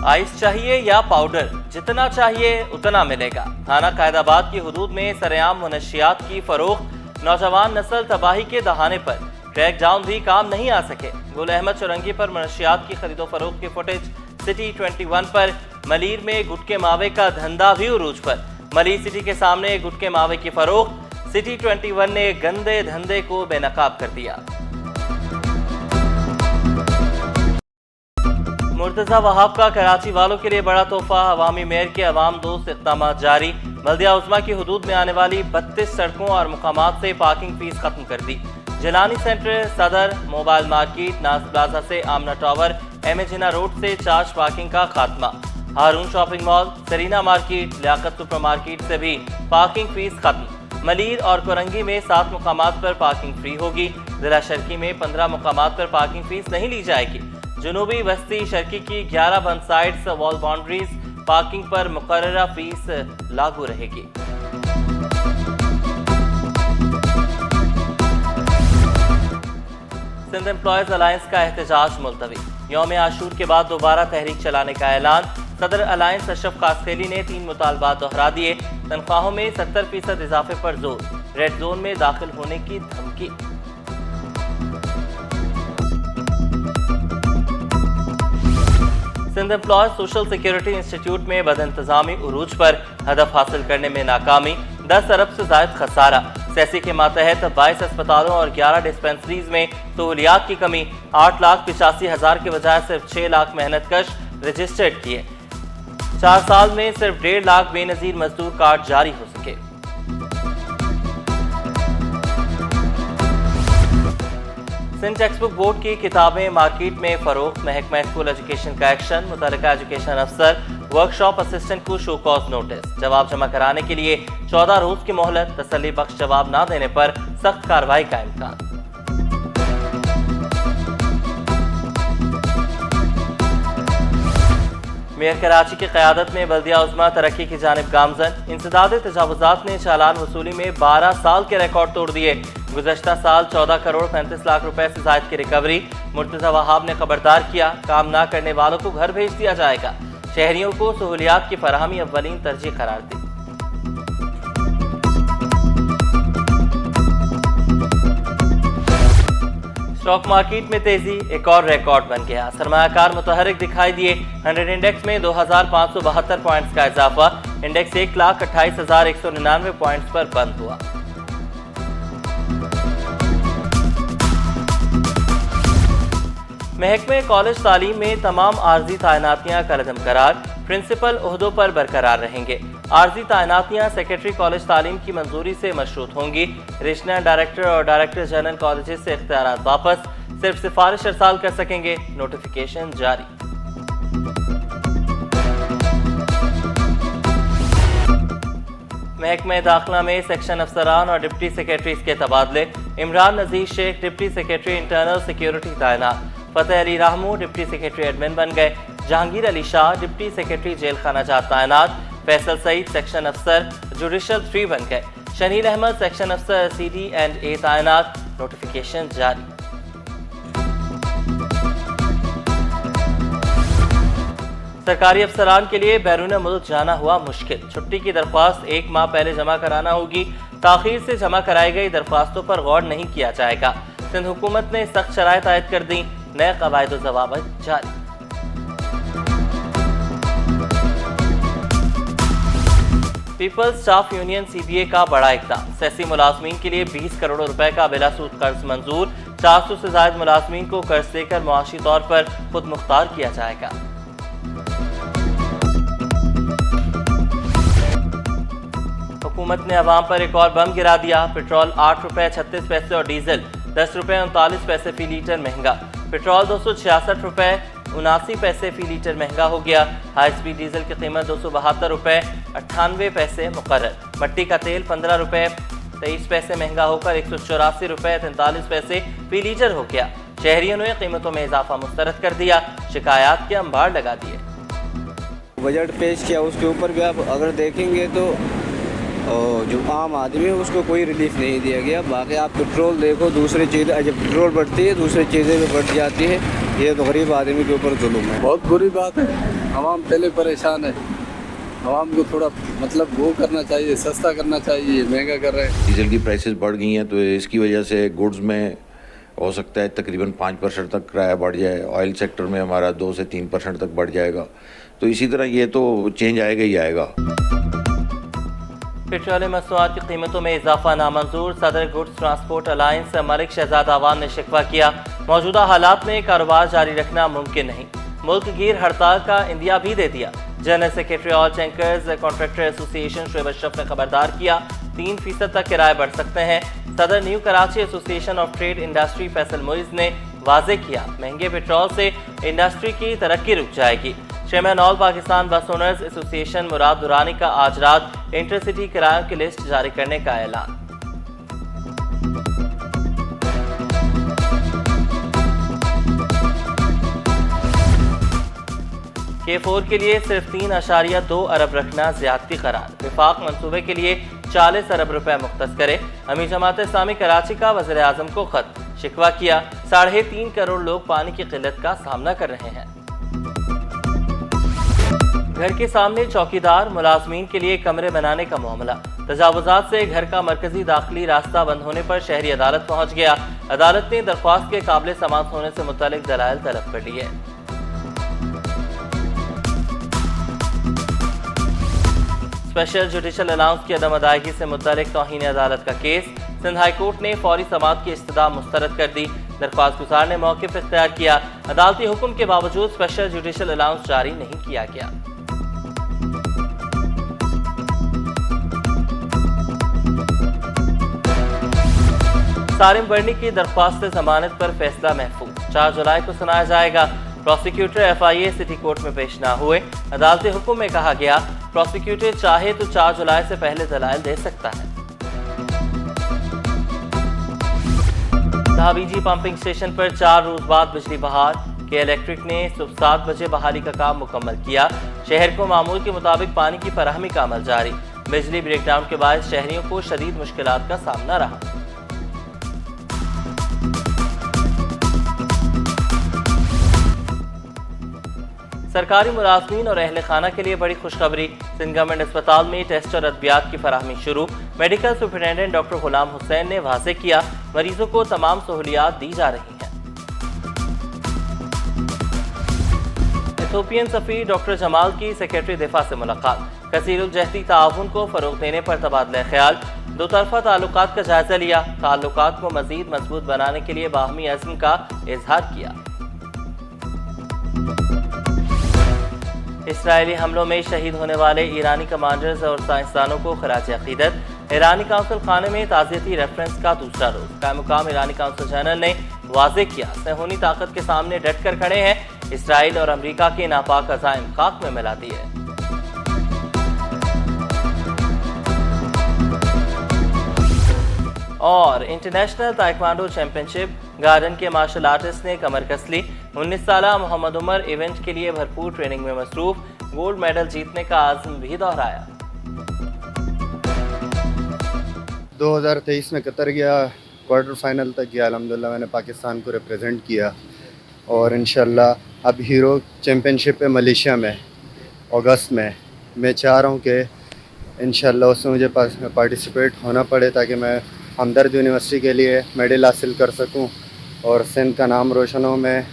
Ice चाहिए या powder, जितना चाहिए उतना मिलेगा। थाना कायदाबाद की हुदूद में सरेआम मुनशियात की फरोख्त, नौजवान नस्ल तबाही के दहाने पर क्रैक डाउन भी काम नहीं आ सके। गुल अहमद चौरंगी पर मुनशियात की खरीदो फरोख्त की फुटेज, सिटी 21 पर मलीर में गुटके मावे का धंधा भी उरूज पर। मलीर सिटी के सामने गुटके मावे की फरोख्त, सिटी 21 ने गंदे धंधे को बेनकाब कर दिया। मुर्तजा वहाब का कराची वालों के लिए बड़ा तोहफा, अवामी मेयर के अवाम दोस्त इक़दाम जारी। बल्दिया उज़्मा की हुदूद में आने वाली 32 सड़कों और मुकामात से पार्किंग फीस खत्म कर दी। Jilani centre, Saddar, mobile market, Naz plaza से Amna tower, M Jinnah road से चार्ज पार्किंग का खात्मा। Haroon shopping mall, Sarina market, Liaquat super market से भी पार्किंग फीस खत्म। मलीर और कोरंगी में 7 मुकामात पर पार्किंग फ्री होगी। जिला शर्की में 15 मुकामात पर पार्किंग फीस नहीं ली जाएगी। जनूबी वस्ती शर्की की 11 बंद साइड्स वॉल बाउंड्रीज पार्किंग पर मुकर्ररा फीस लागू रहेगी। सिंध एम्प्लॉयज अलायंस का एहतजाज मुलतवी, यौम आशूर के बाद दोबारा तहरीक चलाने का ऐलान। सदर अलायंस अशरफ कासखेली ने 3 मुतालबात दोहरा दिए। तनख्वाहों में 70% इजाफे पर जोर, रेड जोन में दाखिल होने की धमकी। Sindh employees social security institute में बदइंतजामी उरूज पर, हदफ हासिल करने में नाकामी, 10 अरब से जायद खसारा। सेसी के मातहत 22 अस्पतालों और 11 डिस्पेंसरीज में सहूलियात की कमी। 8,85,000 के बजाय सिर्फ 6 लाख मेहनतकश रजिस्टर्ड किए। 4 साल में सिर्फ 1.5 लाख बेनजीर मजदूर कार्ड जारी हो सके। सिंध टेक्स्ट बुक बोर्ड की किताबें मार्केट में फरोख्त, महकमा स्कूल एजुकेशन का एक्शन। मुतल्लिका एजुकेशन अफसर वर्कशॉप असिस्टेंट को शो कॉज नोटिस। जवाब जमा कराने के लिए 14 रोज की मोहलत। तसल्ली बख्श जवाब ना देने पर सख्त कार्रवाई का इम्कान। मेयर कराची की क़यादत में बल्दिया उज़्मा तरक्की की जानिब गामजन। इंसदाद तजावुज़ात ने चालान वसूली में 12 साल के रिकॉर्ड तोड़ दिए। गुज़श्ता साल 14 करोड़ 35 लाख रुपए से ज़ायद की रिकवरी। मुर्तज़ा वहाब ने खबरदार किया, काम ना करने वालों को घर भेज दिया जाएगा। शहरियों को सहूलियात की फराहमी अव्वलीन तरजीह करार दी। स्टॉक मार्केट में तेजी, एक और रिकॉर्ड बन गया। सरमायाकार मुतहरिक दिखाई दिए। 100 इंडेक्स में 2572 पॉइंट्स का इजाफा। इंडेक्स 1,28,199 पॉइंट्स पर बंद हुआ। महकमे कॉलेज तालीम में तमाम आर्जी तैनातियां कलअदम करार। प्रिंसिपल ओहदों पर बरकरार रहेंगे। आर्जी तैनातियां सेक्रेटरी कॉलेज तालीम की मंजूरी से मशरूत होंगी। रीजनल डायरेक्टर और डायरेक्टर जनरल कॉलेजेस से इख्तियारात वापस, सिर्फ सिफारिश अरसाल कर सकेंगे। नोटिफिकेशन जारी। महकमे दाखिला में सेक्शन अफसरान और डिप्टी सेक्रेटरीज के तबादले। Imran Nazir Sheikh deputy secretary internal security तैनात। Fateh Ali Ramu deputy secretary admin बन गए। Jahangir Ali Shah deputy secretary jail खाना जात तैनात। फैसल सईद सेक्शन अफसर जुडिशल 3 बन गए। शनील अहमद सेक्शन अफसर CD&A तैनात। नोटिफिकेशन जारी। सरकारी अफसरान के लिए बैरून मुल्क जाना हुआ मुश्किल। छुट्टी की दरख्वास्त 1 माह पहले जमा कराना होगी। ताखीर से जमा कराई गई दरख्वास्तों पर गौर नहीं किया जाएगा। सिंध हुकूमत ने सख्त शराइत आयद कर दी। नए कवायद ज़वाबित जारी। पीपल्स स्टाफ यूनियन CBA का बड़ा इक़दाम। सेसी मुलाजमीन के लिए 20 करोड़ रुपए का बिलासूद कर्ज मंजूर। 400 से ज्यादा मुलाजमीन को कर्ज देकर मुआशी तौर पर खुद मुख्तार किया जाएगा। हुकूमत ने अवाम पर एक और बम गिरा दिया। पेट्रोल 8 रुपए 36 पैसे और डीजल 10 रुपए 39 पैसे फी लीटर महंगा। पेट्रोल 266 रुपए 79 पैसे फी लीटर महंगा हो गया। हाई स्पीड डीजल की कीमत 272 रुपए 98 पैसे मुकर्रर। मट्टी का तेल 15 रुपए 23 पैसे महंगा होकर 184 रुपए 43 पैसे फी लीटर हो गया। शहरियों ने कीमतों में इजाफा मुस्तरद कर दिया। शिकायत के अंबार लगा दिए। बजट पेश किया, उसके ऊपर भी आप अगर देखेंगे तो जो आम आदमी है उसको कोई रिलीफ नहीं दिया गया। बाकी आप पेट्रोल देखो, दूसरी चीज़ें जब पेट्रोल बढ़ती है दूसरी चीज़ें भी बढ़ जाती है। ये तो गरीब आदमी के ऊपर जुल्म है। बहुत बुरी बात है। आवाम पहले परेशान है। आवाम को थोड़ा मतलब वो करना चाहिए, सस्ता करना चाहिए, महंगा कर रहे हैं। डीजल की प्राइसेस बढ़ गई हैं, तो इसकी वजह से गुड्स में हो सकता है तकरीबन 5% तक किराया बढ़ जाए। ऑयल सेक्टर में हमारा 2 से 3% तक बढ़ जाएगा। तो इसी तरह ये तो चेंज आएगा ही आएगा। पेट्रोलियम मसनूआत की कीमतों में इजाफा नामंजूर। सदर goods transport alliance Malik Shahzad Awan ने शिकवा किया, मौजूदा हालात में कारोबार जारी रखना मुमकिन नहीं। मुल्क गिर हड़ताल का इंदिया भी दे दिया। General secretary all tankers contractor association Shoaib Ashraf ने खबरदार किया, 3% तक किराए बढ़ सकते हैं। सदर new Karachi association of trade industry Faisal Moiz ने वाजे किया, महंगे पेट्रोल से इंडस्ट्री की तरक्की रुक जाएगी। चेयरमैन ऑल पाकिस्तान बस ओनर्स एसोसिएशन मुराद दुरानी का आज रात इंटरसिटी किरायों की लिस्ट जारी करने का ऐलान। K4 के लिए सिर्फ 3.2 अरब रखना ज्यादती करार। विफाक मंसूबे के लिए 40 अरब रुपए मुख्तस करे। अमीर जमात इस्लामी कराची का वज़ीर आज़म को खत, शिकवा किया, 3.5 करोड़ लोग पानी की किल्लत का सामना कर रहे हैं। घर के सामने चौकीदार, मुलाजमीन के लिए कमरे बनाने का मामला। तजावुजात से घर का मरकजी दाखिली रास्ता बंद होने पर शहरी अदालत पहुंच गया। अदालत ने दरख्वास्त के काबिल समात होने से मुतल्लिक दलाइल तलब कर लिए। स्पेशल जुडिशल अलाउंस की अदम अदायगी से मुतल्लिक तौहीन अदालत का केस। सिंध हाई कोर्ट ने फौरी समात की इस्तदा मुस्तरद कर दी। दरख्वास्त गुजार ने मौक़िफ़ इख्तियार किया। अदालती हुक्म के बावजूद स्पेशल जुडिशल अलाउंस जारी नहीं किया गया। सारिम बर्नी की दरख्वास्त जमानत पर फैसला महफूज, 4 जुलाई को सुनाया जाएगा। प्रोसिक्यूटर FIA सिटी कोर्ट में पेश न हुए। अदालती हुक्म में कहा गया, प्रोसिक्यूटर चाहे तो 4 जुलाई से पहले दलाइल दे सकता है। धाबीजी पंपिंग स्टेशन पर 4 रोज बाद बिजली बहाल। के इलेक्ट्रिक ने सुबह 7 बजे बहाली का काम मुकम्मल किया। शहर को मामूल के मुताबिक पानी की फराहमी का अमल जारी। बिजली ब्रेकडाउन के बाद शहरियों को शदीद मुश्किलात का सामना रहा। सरकारी मुलाजमीन और अहल खाना के लिए बड़ी खुशखबरी। सिंध गवर्नमेंट अस्पताल में टेस्ट और अद्वियात की फराहमी शुरू। Medical superintendent doctor Ghulam Hussain ने वाज़ेह किया, मरीजों को तमाम सहूलियात दी जा रही हैं। इथोपियन सफीर डॉक्टर जमाल की सेक्रेटरी दिफा से मुलाकात। कसीरुल जहती ताउन को फरोग देने पर तबादला ख्याल। दो तरफा ताल्लुकात का जायजा लिया। ताल्लुकात को मजीद मजबूत बनाने के लिए बाहमी अज़्म का इजहार किया। इसराइली हमलों में शहीद होने वाले ईरानी कमांडर्स और साइंसदानों को खराज अकीदत। ईरानी काउंसिल खाने में ताज़ियती रेफरेंस का दूसरा रोज। कायम-मुकाम ईरानी काउंसिल जनरल ने वाज़ेह किया, सहूनी ताकत के सामने डट कर खड़े हैं। इसराइल और अमरीका के नापाक अज़ाइम खाक में मिला दिए। और इंटरनेशनल ताइक्वांडो चैंपियनशिप, गार्डन के मार्शल आर्टिस्ट ने कमर कस ली। 19 साला मोहम्मद उमर इवेंट के लिए भरपूर ट्रेनिंग में मसरूफ। गोल्ड मेडल जीतने का आज़म भी दोहराया। 2023 में कतर गया, क्वार्टर फाइनल तक गया। अल्हम्दुलिल्लाह मैंने पाकिस्तान को रिप्रेजेंट किया और इंशाल्लाह अब हीरो चैम्पियनशिप है मलेशिया में अगस्त में। मैं चाह रहा हूँ कि इंशाल्लाह उसमें मुझे पार्टिसिपेट होना पड़े ताकि मैं हमदर्द यूनिवर्सिटी के लिए मेडल हासिल कर सकूं और सिंध का नाम रोशन हो। मैं